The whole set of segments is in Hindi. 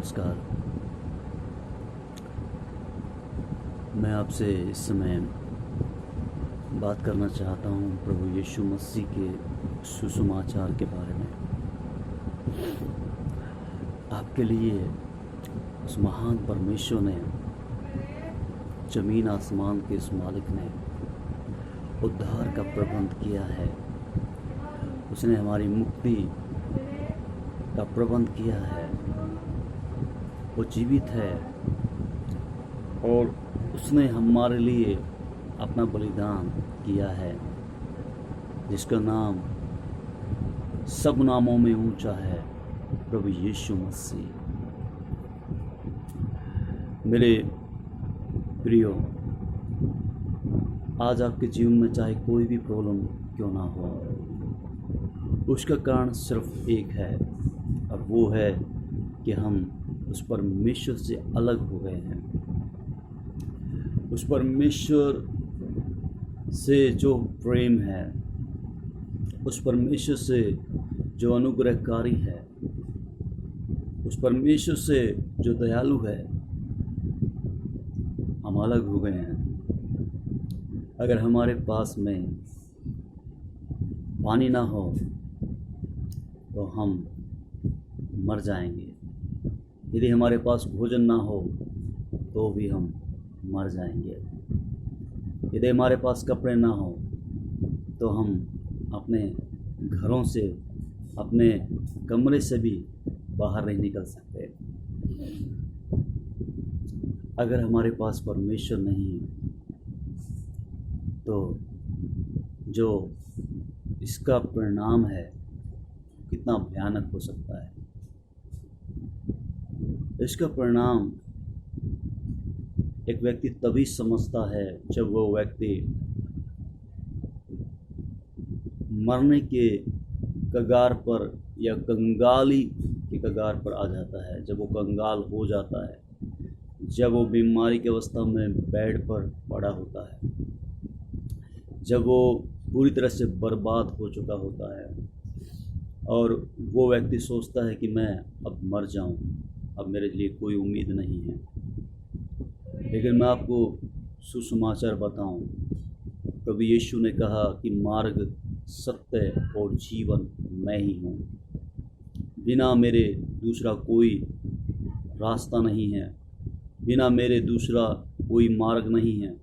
नमस्कार। मैं आपसे इस समय बात करना चाहता हूँ प्रभु यीशु मसीह के सुसमाचार के बारे में। आपके लिए उस महान परमेश्वर ने, ज़मीन आसमान के उस मालिक ने उद्धार का प्रबंध किया है। उसने हमारी मुक्ति का प्रबंध किया है। वो जीवित है और उसने हमारे लिए अपना बलिदान किया है, जिसका नाम सब नामों में ऊंचा है, प्रभु यीशु मसीह। मेरे प्रियो, आज आपके जीवन में चाहे कोई भी प्रॉब्लम क्यों ना हो, उसका कारण सिर्फ एक है, और वो है कि हम उस परमेश्वर से अलग हो गए हैं। उस परमेश्वर से जो प्रेम है, उस परमेश्वर से जो अनुग्रहकारी है, उस परमेश्वर से जो दयालु है, हम अलग हो गए हैं। अगर हमारे पास में पानी ना हो तो हम मर जाएंगे। यदि हमारे पास भोजन ना हो तो भी हम मर जाएंगे। यदि हमारे पास कपड़े ना हो तो हम अपने घरों से, अपने कमरे से भी बाहर नहीं निकल सकते। अगर हमारे पास परमेश्वर नहीं है तो जो इसका परिणाम है कितना भयानक हो सकता है। इसका परिणाम एक व्यक्ति तभी समझता है जब वो व्यक्ति मरने के कगार पर या कंगाली के कगार पर आ जाता है। जब वो कंगाल हो जाता है, जब वो बीमारी की अवस्था में बेड पर पड़ा होता है, जब वो पूरी तरह से बर्बाद हो चुका होता है और वो व्यक्ति सोचता है कि मैं अब मर जाऊं, अब मेरे लिए कोई उम्मीद नहीं है। लेकिन मैं आपको सुसमाचार बताऊं, प्रभु यीशु ने कहा कि मार्ग, सत्य और जीवन मैं ही हूँ। बिना मेरे दूसरा कोई रास्ता नहीं है, बिना मेरे दूसरा कोई मार्ग नहीं है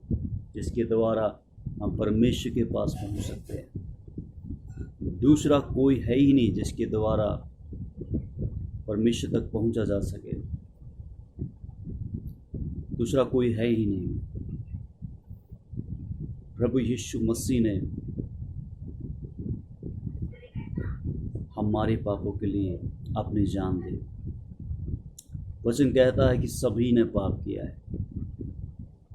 जिसके द्वारा हम परमेश्वर के पास पहुँच सकते हैं। दूसरा कोई है ही नहीं जिसके द्वारा परमेश्वर तक पहुंचा जा सके। दूसरा कोई है ही नहीं। प्रभु यीशु मसीह ने हमारे पापों के लिए अपनी जान दी। वचन कहता है कि सभी ने पाप किया है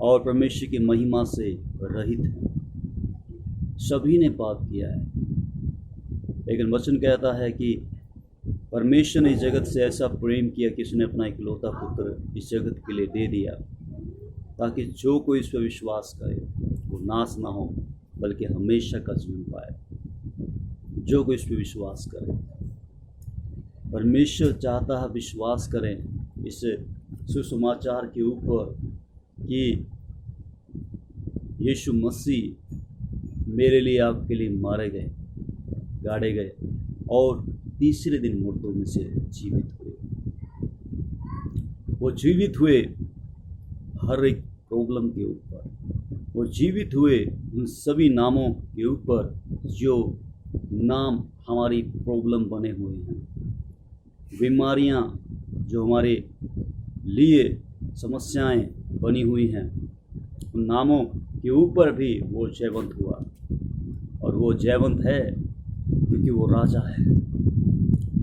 और परमेश्वर की महिमा से रहित हैं। सभी ने पाप किया है, लेकिन वचन कहता है कि परमेश्वर ने इस जगत से ऐसा प्रेम किया कि उसने अपना इकलौता पुत्र इस जगत के लिए दे दिया, ताकि जो कोई इस पर विश्वास करे वो नाश ना हो बल्कि हमेशा का जीवन पाए। जो कोई इस पर विश्वास करे, परमेश्वर चाहता है विश्वास करें इस सुसमाचार के ऊपर कि यीशु मसीह मेरे लिए, आपके लिए मारे गए, गाड़े गए और तीसरे दिन मुर्दों में से जीवित हुए। वो जीवित हुए हर एक प्रॉब्लम के ऊपर, वो जीवित हुए उन सभी नामों के ऊपर जो नाम हमारी प्रॉब्लम बने हुए हैं। बीमारियां जो हमारे लिए समस्याएं बनी हुई हैं, उन नामों के ऊपर भी वो जयवंत हुआ। और वो जयवंत है क्योंकि वो राजा है।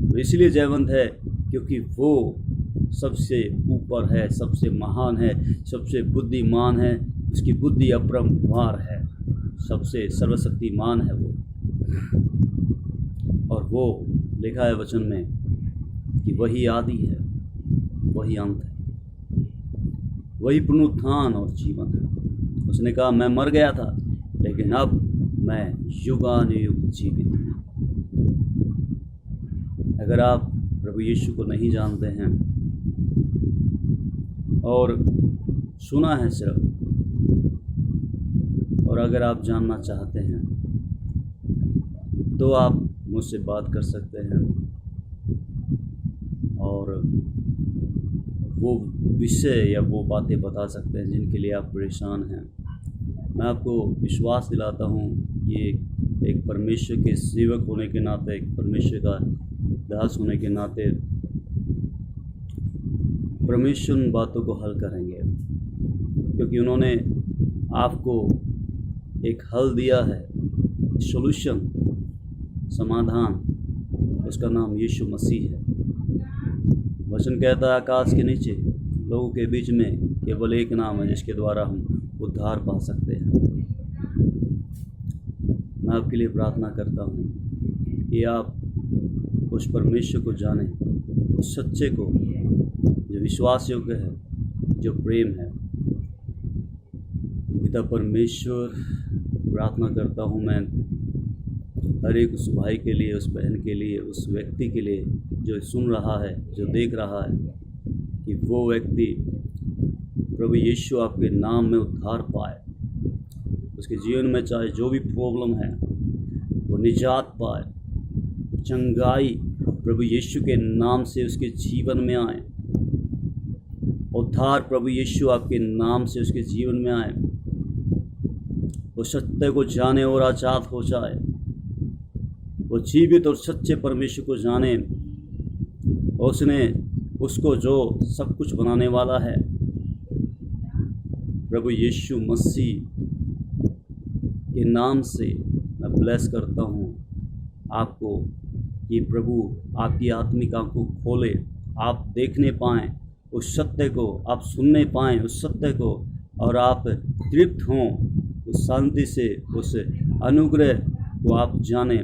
तो इसलिए जयवंत है क्योंकि वो सबसे ऊपर है, सबसे महान है, सबसे बुद्धिमान है, उसकी बुद्धि अपरंपार है, सबसे सर्वशक्तिमान है वो। और वो लिखा है वचन में कि वही आदि है, वही अंत है, वही पुनरुत्थान और जीवन है। उसने कहा मैं मर गया था लेकिन अब मैं युगानुयुग जीवित हूँ। अगर आप प्रभु यीशु को नहीं जानते हैं और सुना है सिर्फ। और अगर आप जानना चाहते हैं तो आप मुझसे बात कर सकते हैं और वो विषय या वो बातें बता सकते हैं जिनके लिए आप परेशान हैं। मैं आपको विश्वास दिलाता हूँ कि एक परमेश्वर के सेवक होने के नाते, एक परमेश्वर का दास होने के नाते परमेश्वर उन बातों को हल करेंगे, क्योंकि उन्होंने आपको एक हल दिया है, सॉल्यूशन, समाधान। उसका नाम यीशु मसीह है। वचन कहता है आकाश के नीचे लोगों के बीच में केवल एक नाम है जिसके द्वारा हम उद्धार पा सकते हैं। मैं आपके लिए प्रार्थना करता हूँ कि आप उस परमेश्वर को जानें, उस सच्चे को जो विश्वास योग्य है, जो प्रेम है। पिता परमेश्वर, प्रार्थना करता हूँ मैं हर एक उस भाई के लिए, उस बहन के लिए, उस व्यक्ति के लिए जो सुन रहा है, जो देख रहा है, कि वो व्यक्ति प्रभु यीशु आपके नाम में उद्धार पाए। उसके जीवन में चाहे जो भी प्रॉब्लम है वो निजात पाए, चंगाई प्रभु यीशु के नाम से उसके जीवन में आए। उद्धार प्रभु यीशु आपके नाम से उसके जीवन में आए। वो सत्य को जाने और आजाद हो जाए। वो जीवित और सच्चे परमेश्वर को जाने, उसको जो सब कुछ बनाने वाला है, प्रभु यीशु मसीह के नाम से मैं ब्लेस करता हूँ आपको कि प्रभु आपकी आत्मिक आंखों खोले, आप देखने पाएँ उस सत्य को, आप सुनने पाएँ उस सत्य को, और आप तृप्त हों उस शांति से, उस अनुग्रह को आप जानें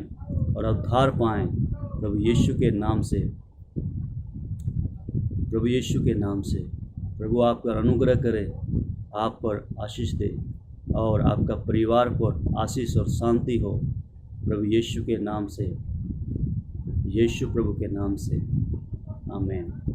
और उद्धार पाएँ प्रभु यीशु के नाम से। प्रभु यीशु के नाम से प्रभु आप पर अनुग्रह करे, आप पर आशीष दे और आपका परिवार पर आशीष और शांति हो प्रभु यीशु के नाम से, यीशु प्रभु के नाम से। आमीन।